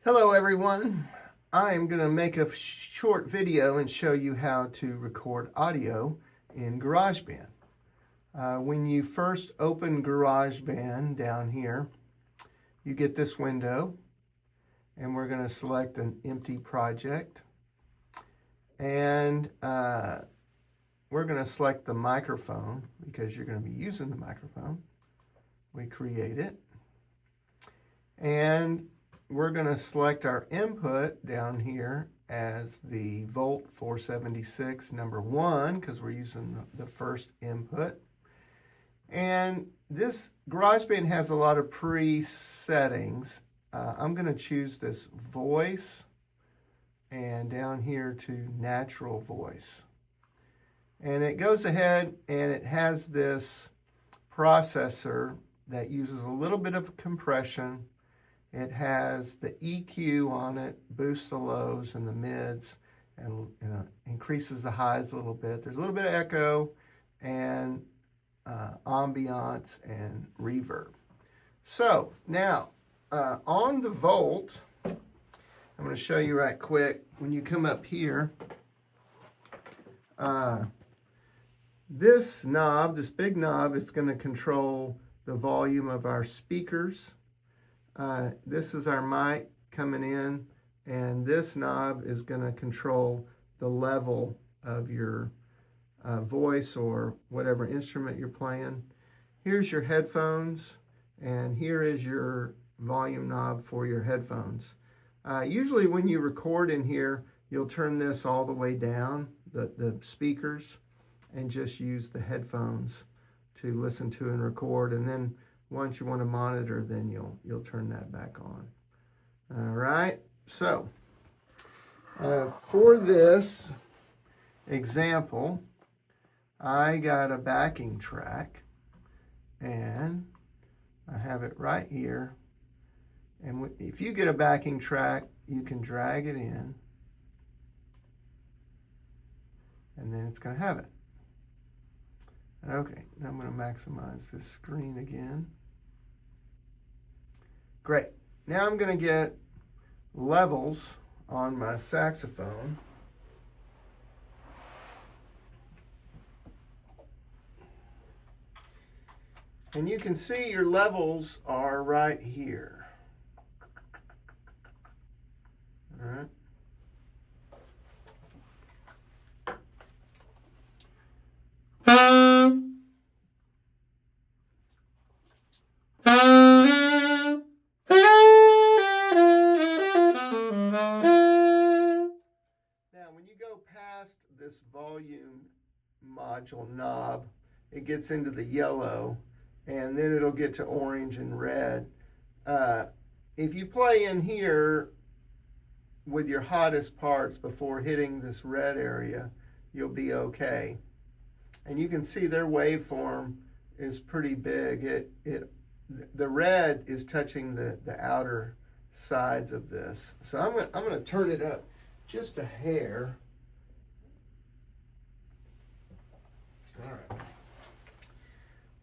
Hello everyone. I am going to make a short video and show you how to record audio in GarageBand. When you first open GarageBand down here, you get this window and we're going to select an empty project and we're going to select the microphone because you're going to be using the microphone. We create it and we're going to select our input down here as the Volt 476 number 1 because we're using the first input. And this GarageBand has a lot of pre-settings. I'm going to choose this voice and down here to natural voice. And it goes ahead and it has this processor that uses a little bit of compression. It has the EQ on it, boosts the lows and the mids, and increases the highs a little bit. There's a little bit of echo and ambiance and reverb. So now on the Volt, I'm going to show you right quick. When you come up here, this knob, this big knob, is going to control the volume of our speakers. This is our mic coming in, and this knob is going to control the level of your voice or whatever instrument you're playing. Here's your headphones, and here is your volume knob for your headphones. Usually when you record in here, you'll turn this all the way down, the speakers, and just use the headphones to listen to and record, and then once you want to monitor, then you'll turn that back on. All right, so for this example, I got a backing track and I have it right here. And if you get a backing track, you can drag it in and then it's going to have it. Okay, now I'm going to maximize this screen again. Great. Now I'm going to get levels on my saxophone. And you can see your levels are right here. All right. This volume module knob, it gets into the yellow and then it'll get to orange and red. If you play in here with your hottest parts before hitting this red area, you'll be okay. And you can see their waveform is pretty big. The red is touching the outer sides of this. So I'm going to turn it up just a hair. All right.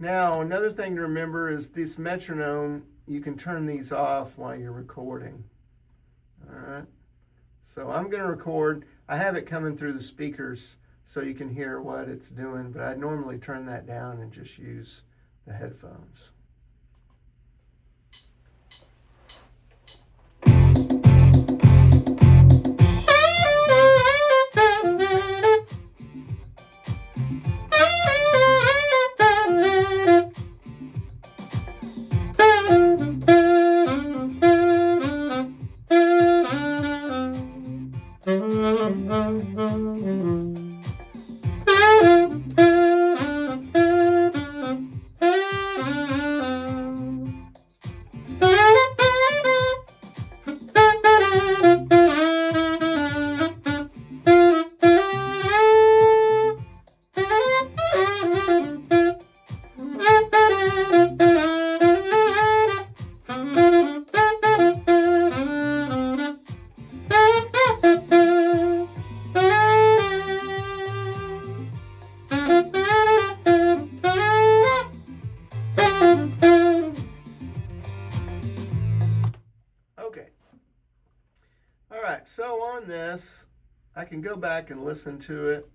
Now, another thing to remember is this metronome, you can turn these off while you're recording. All right. So I'm going to record. I have it coming through the speakers so you can hear what it's doing, but I normally turn that down and just use the headphones. right, so on this, I can go back and listen to it.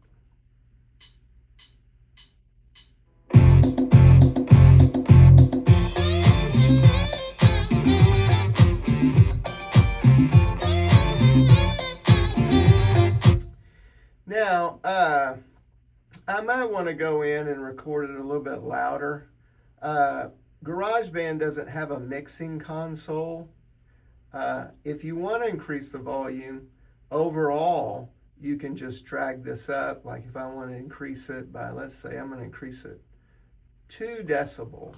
Now, I might want to go in and record it a little bit louder. GarageBand doesn't have a mixing console. If you want to increase the volume, overall, you can just drag this up. Like if I want to increase it by, let's say I'm going to increase it 2 decibels.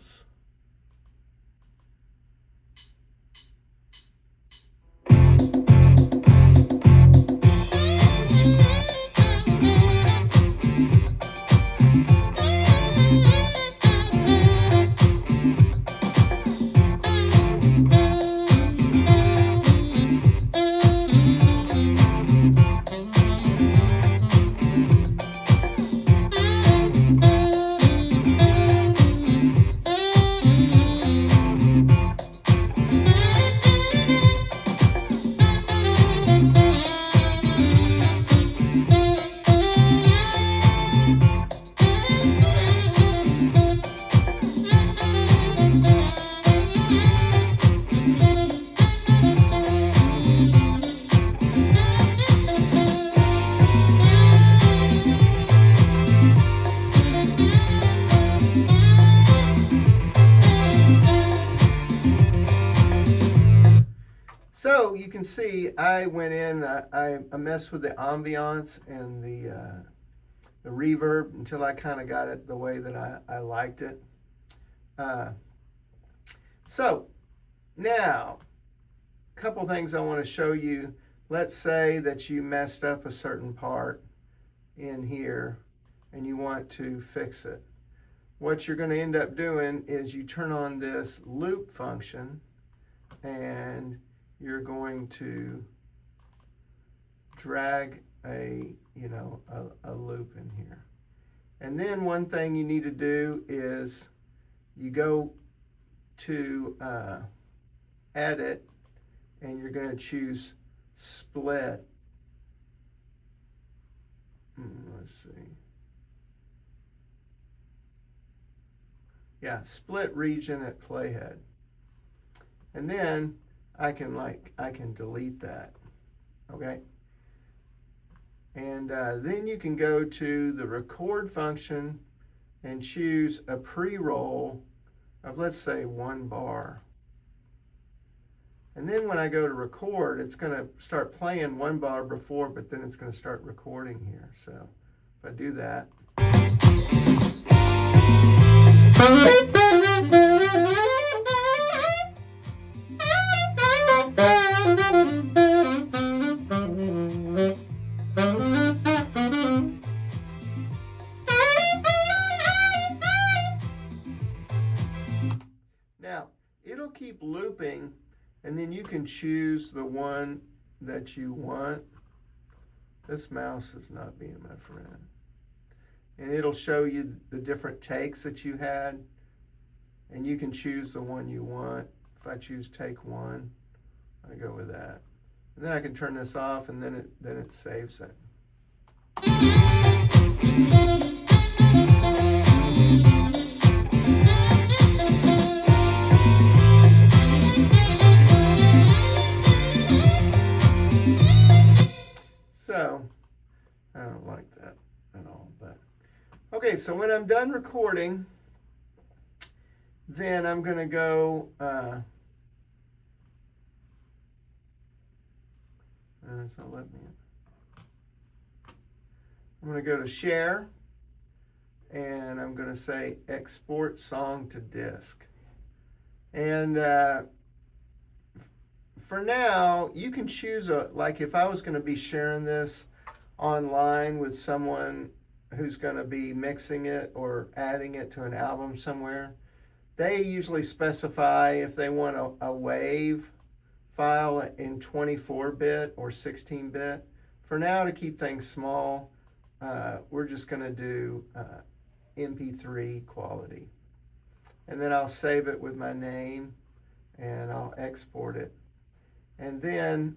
So you can see I went in, I messed with the ambiance and the reverb until I kind of got it the way that I liked it. So now, a couple things I want to show you. Let's say that you messed up a certain part in here and you want to fix it. What you're going to end up doing is you turn on this loop function and you're going to drag a loop in here. And then one thing you need to do is you go to edit and you're going to choose split. Let's see. Yeah, split region at playhead. And then I can delete that, okay? And then you can go to the record function and choose a pre-roll of, let's say, 1 bar. And then when I go to record, it's going to start playing 1 bar before, but then it's going to start recording here. So if I do that. Now, it'll keep looping, and then you can choose the one that you want. This mouse is not being my friend. And it'll show you the different takes that you had, and you can choose the one you want. If I choose take 1, I go with that. And then I can turn this off, and then it saves it. So, I don't like that at all, but okay, so when I'm done recording, then I'm going to go, so let me, I'm going to go to share, and I'm going to say export song to disk. And for now, you can choose like if I was going to be sharing this online with someone who's going to be mixing it or adding it to an album somewhere, they usually specify if they want a WAV file in 24-bit or 16-bit. For now, to keep things small, we're just going to do MP3 quality. And then I'll save it with my name, and I'll export it. And then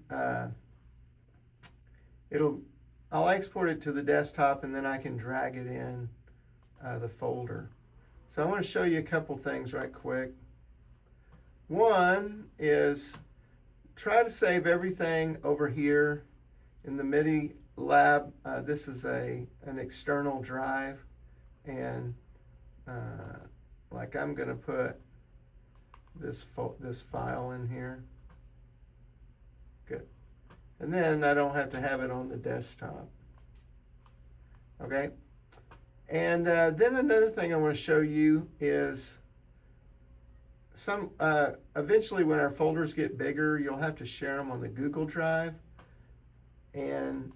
I'll export it to the desktop and then I can drag it in the folder. So I want to show you a couple things right quick. One is try to save everything over here in the MIDI lab. This is an external drive, and like I'm going to put this file in here. Good. And then I don't have to have it on the desktop. Okay. And then another thing I want to show you is eventually when our folders get bigger, you'll have to share them on the Google Drive. And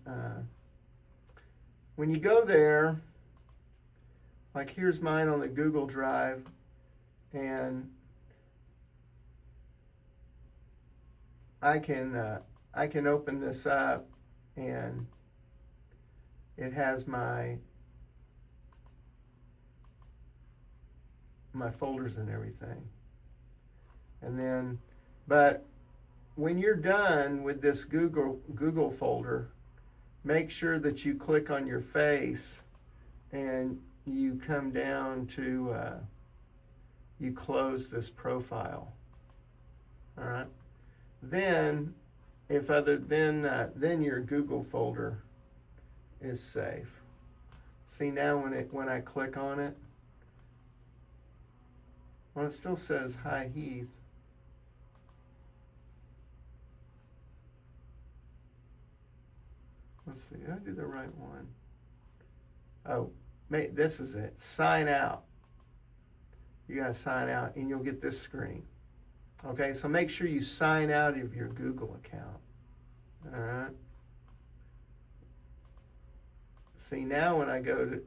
when you go there, like here's mine on the Google Drive, and I can open this up, and it has my folders and everything. And then, but when you're done with this Google folder, make sure that you click on your face and you come down to you close this profile. All right. Then, then your Google folder is safe. See now when I click on it, well, it still says Hi Heath. Let's see, did I do the right one? Oh, this is it. Sign out. You gotta sign out and you'll get this screen. Okay, so make sure you sign out of your Google account. All right. See, now when I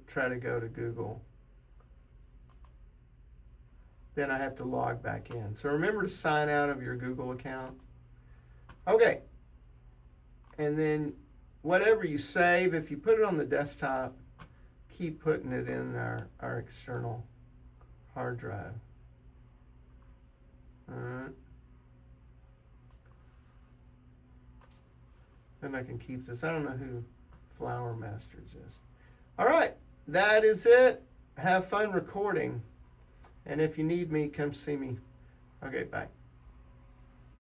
try to go to Google, then I have to log back in. So remember to sign out of your Google account. Okay. And then whatever you save, if you put it on the desktop, keep putting it in our external hard drive. All right. Then I can keep this. I don't know who Flower Masters is. All right. That is it. Have fun recording. And if you need me, come see me. Okay, bye.